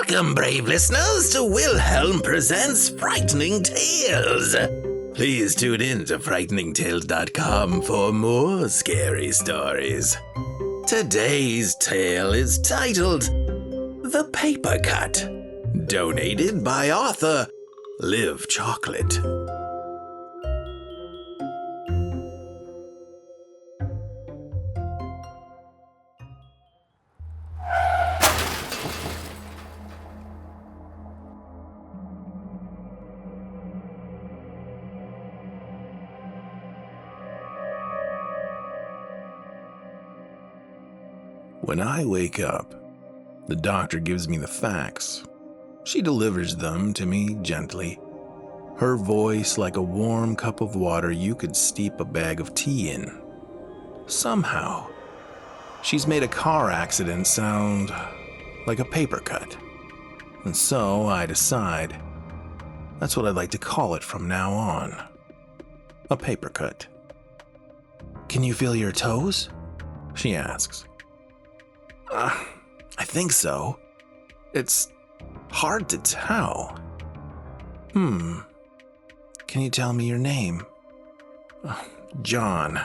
Welcome, brave listeners, to Wilhelm Presents Frightening Tales. Please tune in to frighteningtales.com for more scary stories. Today's tale is titled The Papercut, donated by author Liv Chocolate. When I wake up, the doctor gives me the facts. She delivers them to me gently, her voice like a warm cup of water you could steep a bag of tea in. Somehow, she's made a car accident sound like a paper cut. And so I decide that's what I'd like to call it from now on. A paper cut. "Can you feel your toes?" she asks. I think so. It's hard to tell. Can you tell me your name? John.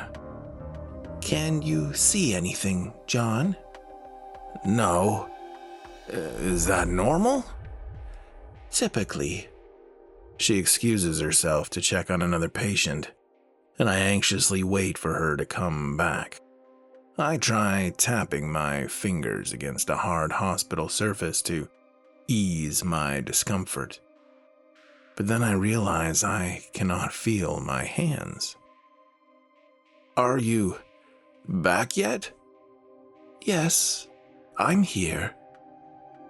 Can you see anything, John? No. Is that normal? Typically. She excuses herself to check on another patient, and I anxiously wait for her to come back. I try tapping my fingers against a hard hospital surface to ease my discomfort. But then I realize I cannot feel my hands. "Are you back yet?" "Yes, I'm here."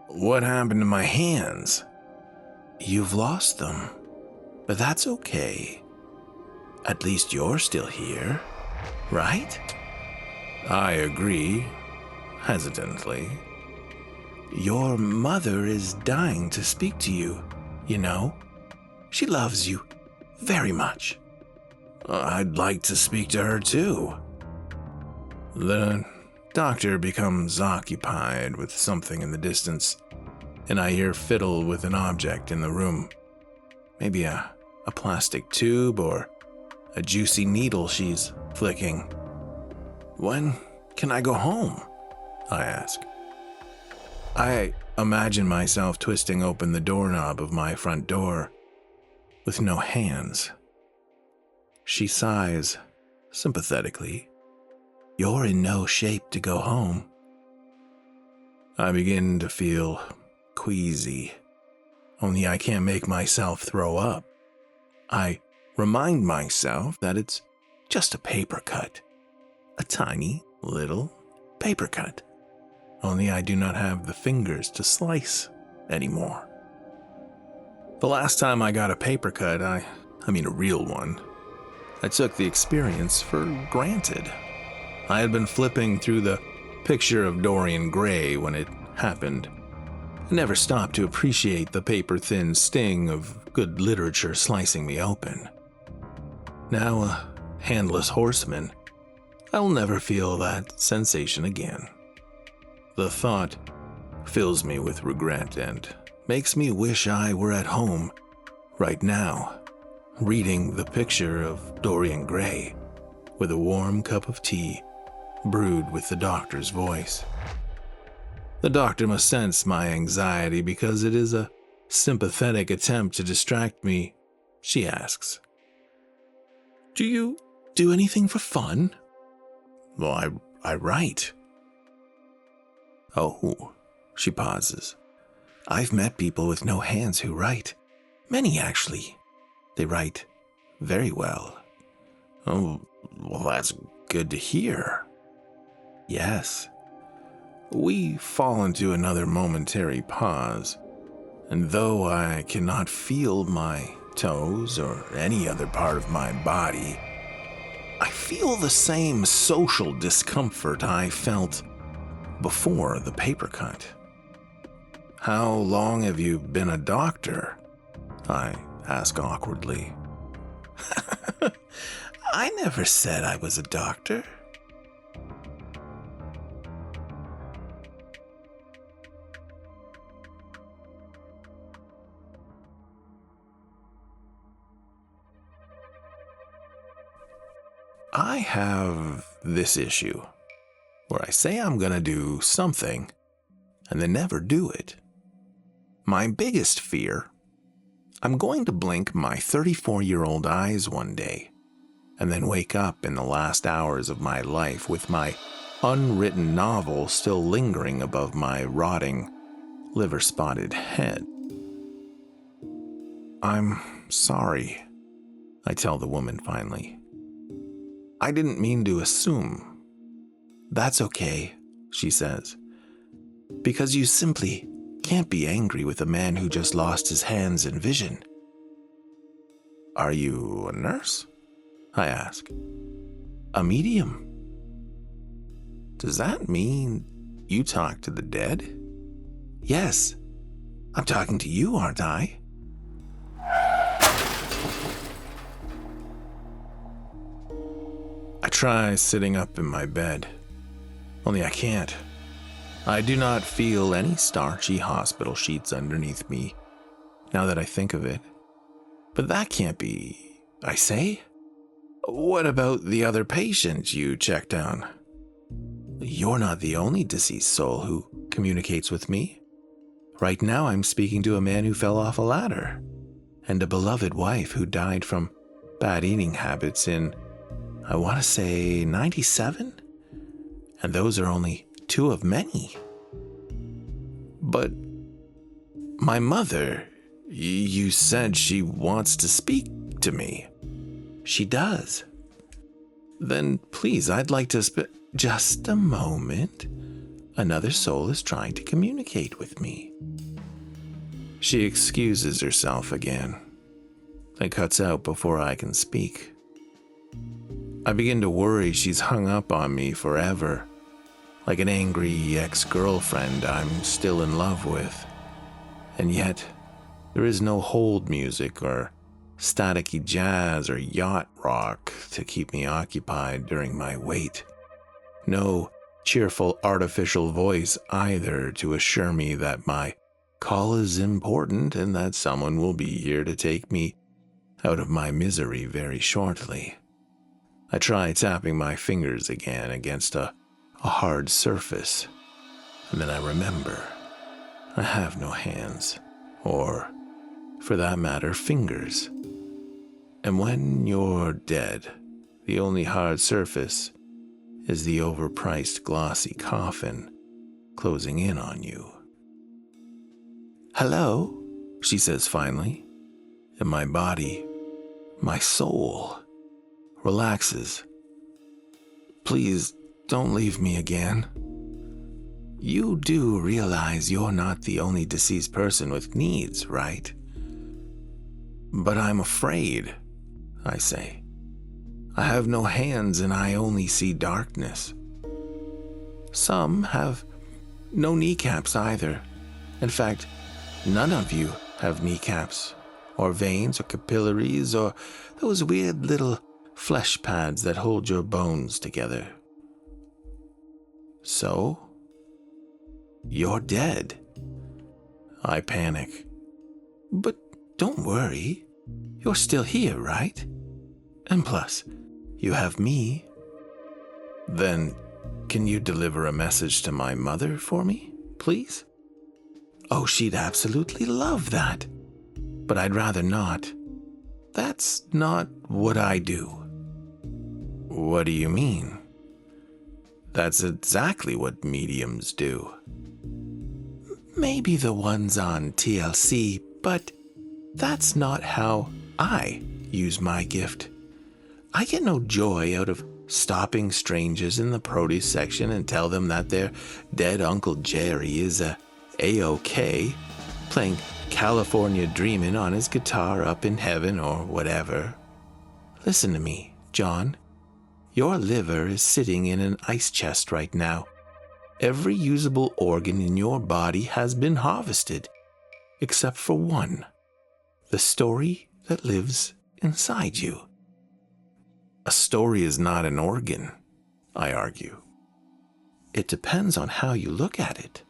"What happened to my hands?" "You've lost them, but that's okay. At least you're still here, right?" I agree, hesitantly. "Your mother is dying to speak to you, you know. She loves you very much." "I'd like to speak to her too." The doctor becomes occupied with something in the distance, and I hear fiddle with an object in the room. Maybe a plastic tube or a juicy needle she's flicking. "When can I go home?" I ask. I imagine myself twisting open the doorknob of my front door with no hands. She sighs sympathetically. "You're in no shape to go home." I begin to feel queasy, only I can't make myself throw up. I remind myself that it's just a paper cut. A tiny, little paper cut. Only I do not have the fingers to slice anymore. The last time I got a paper cut, I mean a real one, I took the experience for granted. I had been flipping through the picture of Dorian Gray when it happened. I never stopped to appreciate the paper-thin sting of good literature slicing me open. Now a handless horseman, I will never feel that sensation again. The thought fills me with regret and makes me wish I were at home right now, reading the picture of Dorian Gray with a warm cup of tea brewed with the doctor's voice. The doctor must sense my anxiety because it is a sympathetic attempt to distract me. She asks, "Do you do anything for fun?" "Well, I write." "Oh," she pauses. "I've met people with no hands who write. Many, actually. They write very well." "Oh, well, that's good to hear." "Yes." We fall into another momentary pause, and though I cannot feel my toes or any other part of my body, I feel the same social discomfort I felt before the paper cut. "How long have you been a doctor?" I ask awkwardly. "I never said I was a doctor." I have this issue where I say I'm gonna do something and then never do it. My biggest fear, I'm going to blink my 34-year-old eyes one day and then wake up in the last hours of my life with my unwritten novel still lingering above my rotting, liver-spotted head. I'm sorry, I tell the woman finally. I didn't mean to assume. That's okay, she says, because you simply can't be angry with a man who just lost his hands and vision. Are you a nurse? I ask. A medium? Does that mean you talk to the dead? Yes, I'm talking to you, aren't I? I try sitting up in my bed, only I can't. I do not feel any starchy hospital sheets underneath me, now that I think of it. But that can't be, I say. What about the other patient you checked on? You're not the only deceased soul who communicates with me. Right now I'm speaking to a man who fell off a ladder, and a beloved wife who died from bad eating habits in, I want to say, 97? And those are only two of many. But my mother, you said she wants to speak to me. She does. Then please, I'd like to just a moment. Another soul is trying to communicate with me. She excuses herself again, then cuts out before I can speak. I begin to worry she's hung up on me forever, like an angry ex-girlfriend I'm still in love with. And yet, there is no hold music or staticky jazz or yacht rock to keep me occupied during my wait. No cheerful artificial voice either to assure me that my call is important and that someone will be here to take me out of my misery very shortly. I try tapping my fingers again against a hard surface, and then I remember I have no hands, or, for that matter, fingers. And when you're dead, the only hard surface is the overpriced glossy coffin closing in on you. Hello, she says finally, and my body, my soul, relaxes. Please don't leave me again. You do realize you're not the only deceased person with needs, right? But I'm afraid, I say. I have no hands and I only see darkness. Some have no kneecaps either. In fact, none of you have kneecaps, or veins, or capillaries, or those weird little flesh pads that hold your bones together. So, you're dead. I panic. But don't worry, you're still here, right? And plus, you have me. Then, can you deliver a message to my mother for me, please? Oh, she'd absolutely love that. But I'd rather not. That's not what I do. What do you mean? That's exactly what mediums do. Maybe the ones on TLC, but that's not how I use my gift. I get no joy out of stopping strangers in the produce section and tell them that their dead Uncle Jerry is A-OK, playing California Dreamin' on his guitar up in heaven or whatever. Listen to me, John. Your liver is sitting in an ice chest right now. Every usable organ in your body has been harvested, except for one, the story that lives inside you. A story is not an organ, I argue. It depends on how you look at it.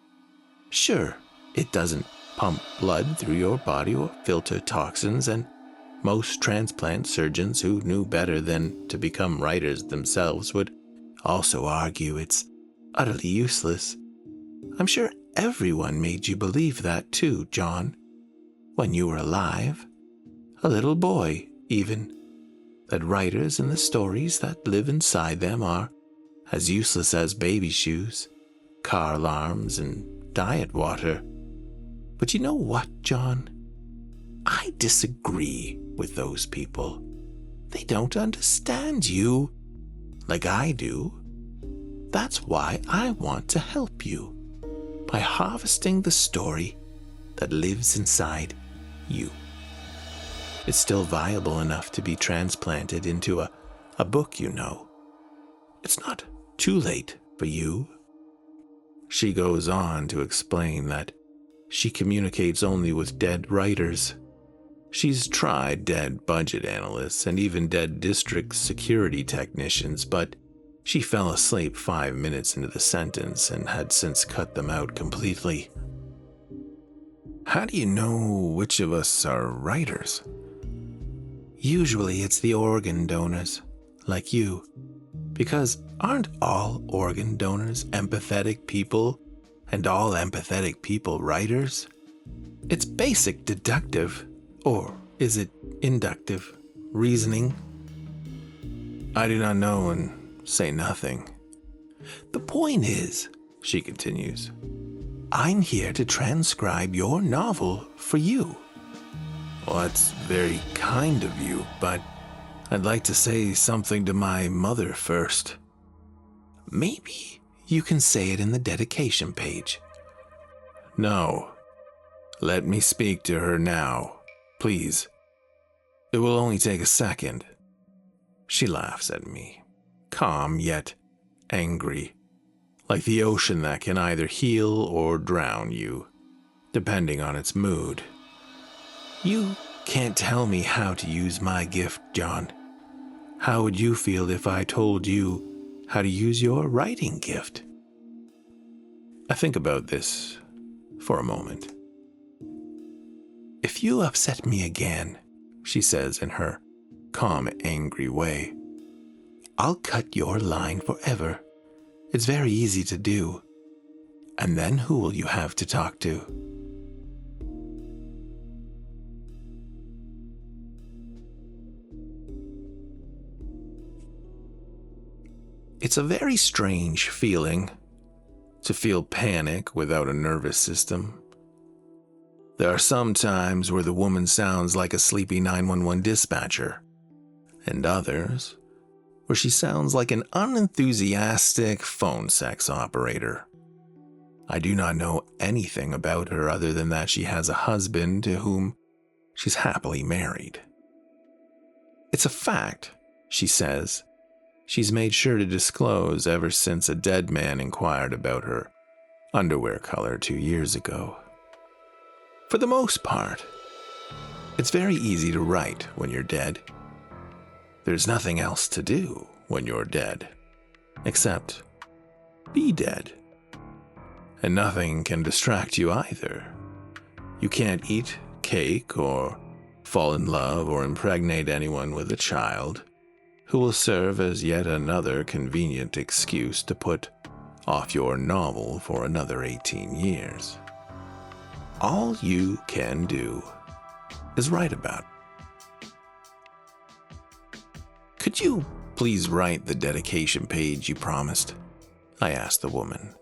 Sure, it doesn't pump blood through your body or filter toxins, and Most transplant surgeons who knew better than to become writers themselves would also argue it's utterly useless. I'm sure everyone made you believe that too, John, when you were alive. A little boy, even. That writers and the stories that live inside them are as useless as baby shoes, car alarms, and diet water. But you know what, John? I disagree with those people. They don't understand you like I do. That's why I want to help you, by harvesting the story that lives inside you. It's still viable enough to be transplanted into a book, you know. It's not too late for you. She goes on to explain that she communicates only with dead writers. She's tried dead budget analysts and even dead district security technicians, but she fell asleep 5 minutes into the sentence and had since cut them out completely. How do you know which of us are writers? Usually it's the organ donors, like you. Because aren't all organ donors empathetic people, and all empathetic people writers? It's basic deductive, or is it inductive, reasoning? I do not know and say nothing. The point is, she continues, I'm here to transcribe your novel for you. Well, that's very kind of you, but I'd like to say something to my mother first. Maybe you can say it in the dedication page. No. Let me speak to her now, please. It will only take a second. She laughs at me, calm yet angry, like the ocean that can either heal or drown you, depending on its mood. You can't tell me how to use my gift, John. How would you feel if I told you how to use your writing gift? I think about this for a moment. If you upset me again, she says in her calm, angry way, I'll cut your line forever. It's very easy to do. And then who will you have to talk to? It's a very strange feeling to feel panic without a nervous system. There are some times where the woman sounds like a sleepy 911 dispatcher, and others where she sounds like an unenthusiastic phone sex operator. I do not know anything about her other than that she has a husband to whom she's happily married. It's a fact, she says, she's made sure to disclose ever since a dead man inquired about her underwear color 2 years ago. For the most part, it's very easy to write when you're dead. There's nothing else to do when you're dead, except be dead. And nothing can distract you either. You can't eat cake or fall in love or impregnate anyone with a child, who will serve as yet another convenient excuse to put off your novel for another 18 years. All you can do is write about it. Could you please write the dedication page you promised? I asked the woman.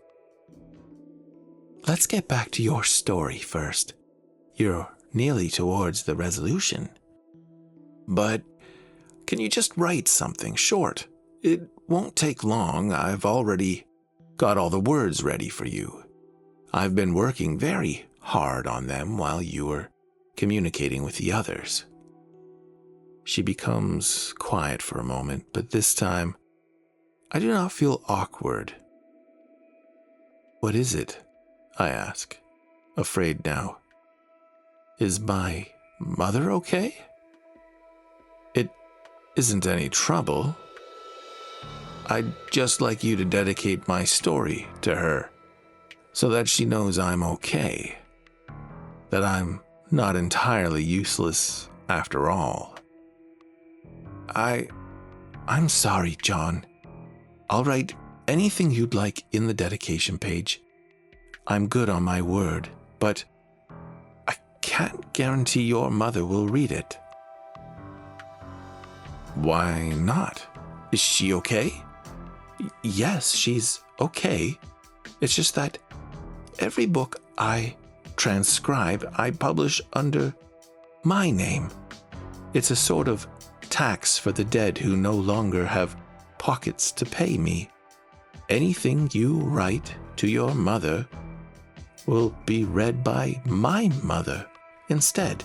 Let's get back to your story first. You're nearly towards the resolution. But can you just write something short? It won't take long. I've already got all the words ready for you. I've been working very hard on them while you were communicating with the others. She becomes quiet for a moment, but this time, I do not feel awkward. What is it? I ask, afraid now. Is my mother okay? It isn't any trouble. I'd just like you to dedicate my story to her, so that she knows I'm okay, that I'm not entirely useless after all. I'm sorry, John. I'll write anything you'd like in the dedication page. I'm good on my word, but I can't guarantee your mother will read it. Why not? Is she okay? Yes, she's okay. It's just that every book I transcribe, I publish under my name. It's a sort of tax for the dead who no longer have pockets to pay me. Anything you write to your mother will be read by my mother instead.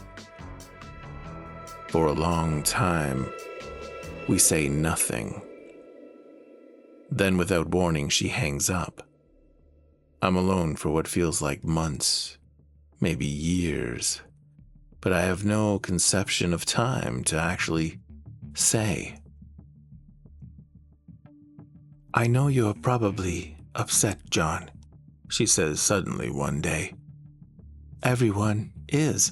For a long time, we say nothing. Then, without warning, she hangs up. I'm alone for what feels like months, maybe years, but I have no conception of time to actually say. I know you're probably upset, John, she says suddenly one day. Everyone is.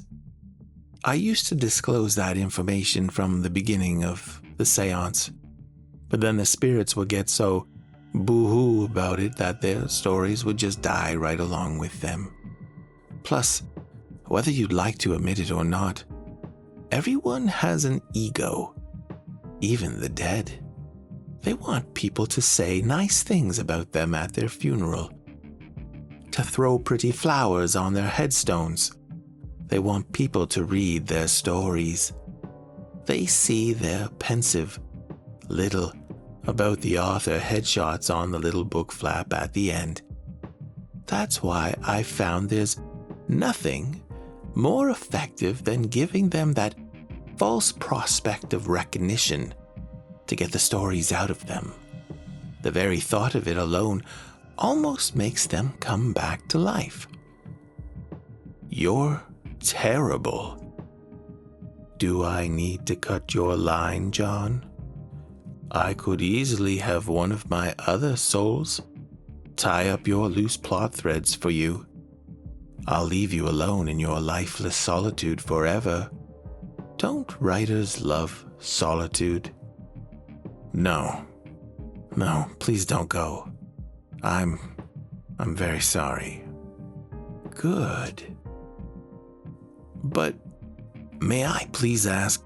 I used to disclose that information from the beginning of the seance, but then the spirits would get so boo-hoo about it that their stories would just die right along with them. Plus, whether you'd like to admit it or not, everyone has an ego, even the dead. They want people to say nice things about them at their funeral, to throw pretty flowers on their headstones. They want people to read their stories. They see their pensive little about the author headshots on the little book flap at the end. That's why I found there's nothing more effective than giving them that false prospect of recognition to get the stories out of them. The very thought of it alone almost makes them come back to life. You're terrible. Do I need to cut your line, John? I could easily have one of my other souls tie up your loose plot threads for you. I'll leave you alone in your lifeless solitude forever. Don't writers love solitude? No, please don't go. I'm very sorry. Good. But may I please ask,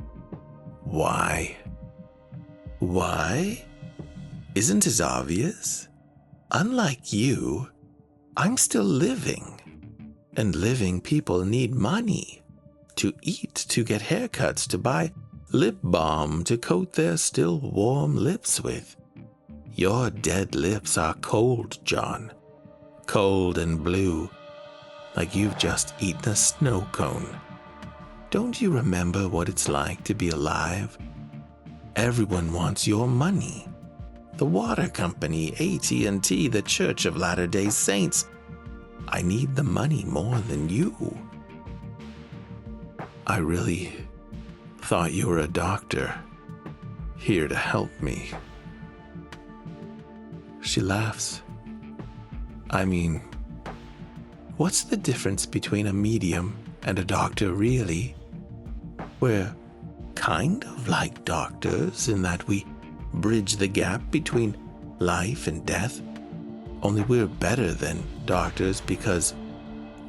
why? Why? Isn't it obvious? Unlike you, I'm still living. And living people need money. To eat, to get haircuts, to buy lip balm to coat their still warm lips with. Your dead lips are cold, John. Cold and blue, like you've just eaten a snow cone. Don't you remember what it's like to be alive? Everyone wants your money. The water company, AT&T, the Church of Latter-day Saints. I need the money more than you. I really thought you were a doctor, here to help me. She laughs. I mean, what's the difference between a medium and a doctor, really? We're kind of like doctors in that we bridge the gap between life and death. Only we're better than doctors because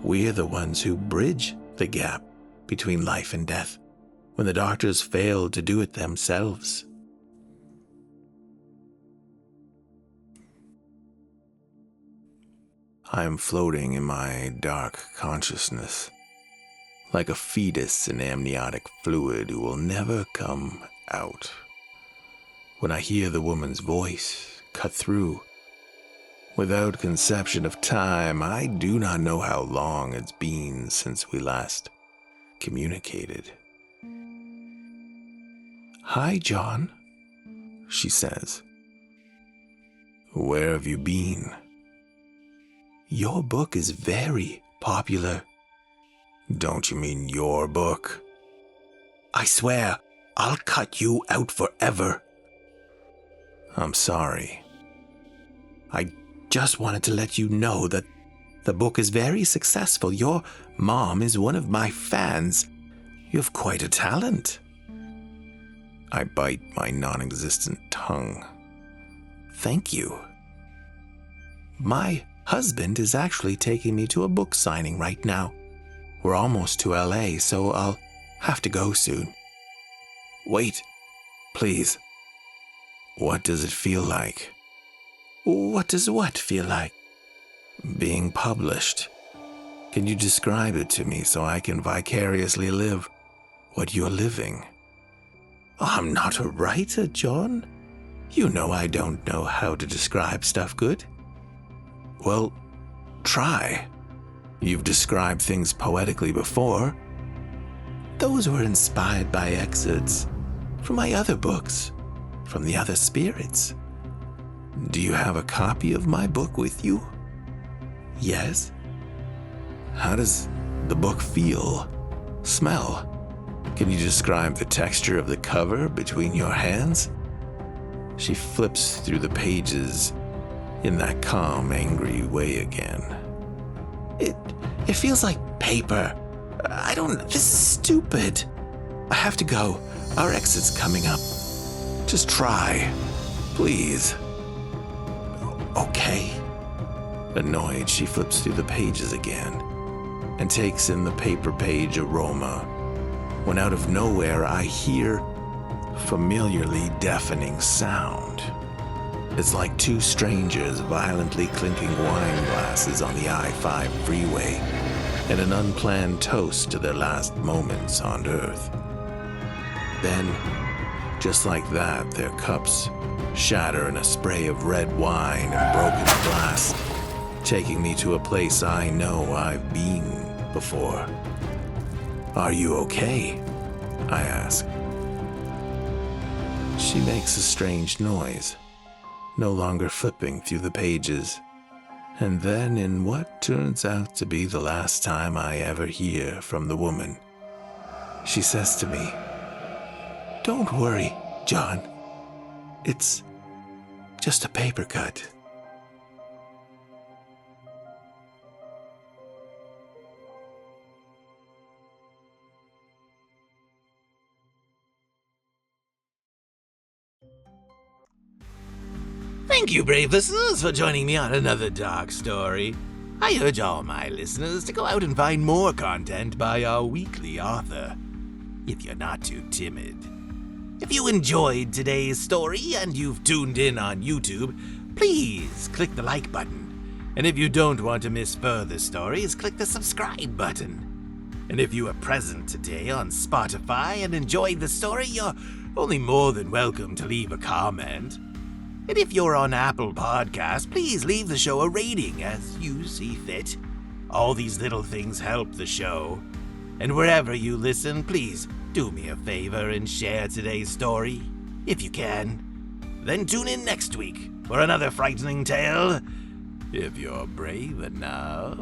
we're the ones who bridge the gap between life and death when the doctors fail to do it themselves. I'm floating in my dark consciousness, like a fetus in amniotic fluid who will never come out. When I hear the woman's voice cut through, without conception of time, I do not know how long it's been since we last communicated. Hi, John, she says. Where have you been? Your book is very popular. Don't you mean your book? I swear, I'll cut you out forever. I'm sorry. I just wanted to let you know that the book is very successful. Your mom is one of my fans. You have quite a talent. I bite my non-existent tongue. Thank you. My husband is actually taking me to a book signing right now. We're almost to LA, so I'll have to go soon. Wait, please. What does it feel like? What does what feel like? Being published. Can you describe it to me so I can vicariously live what you're living? I'm not a writer, John. You know I don't know how to describe stuff good. Well, try. You've described things poetically before. Those were inspired by excerpts from my other books, from the other spirits. Do you have a copy of my book with you? Yes. How does the book feel? Smell? Can you describe the texture of the cover between your hands? She flips through the pages in that calm, angry way again. It feels like paper. This is stupid. I have to go. Our exit's coming up. Just try. Please. Okay. Annoyed, she flips through the pages again and takes in the paper page aroma, when out of nowhere I hear familiarly deafening sound. It's like two strangers violently clinking wine glasses on the I-5 freeway in an unplanned toast to their last moments on Earth. Then, just like that, their cups shatter in a spray of red wine and broken glass, taking me to a place I know I've been before. Are you okay? I ask. She makes a strange noise, no longer flipping through the pages, and then in what turns out to be the last time I ever hear from the woman, she says to me, "Don't worry, John. It's just a paper cut." Thank you, brave listeners, for joining me on another dark story. I urge all my listeners to go out and find more content by our weekly author, if you're not too timid. If you enjoyed today's story and you've tuned in on YouTube, please click the like button. And if you don't want to miss further stories, click the subscribe button. And if you are present today on Spotify and enjoyed the story, you're only more than welcome to leave a comment. And if you're on Apple Podcasts, please leave the show a rating as you see fit. All these little things help the show. And wherever you listen, please do me a favor and share today's story, if you can. Then tune in next week for another frightening tale, if you're brave enough.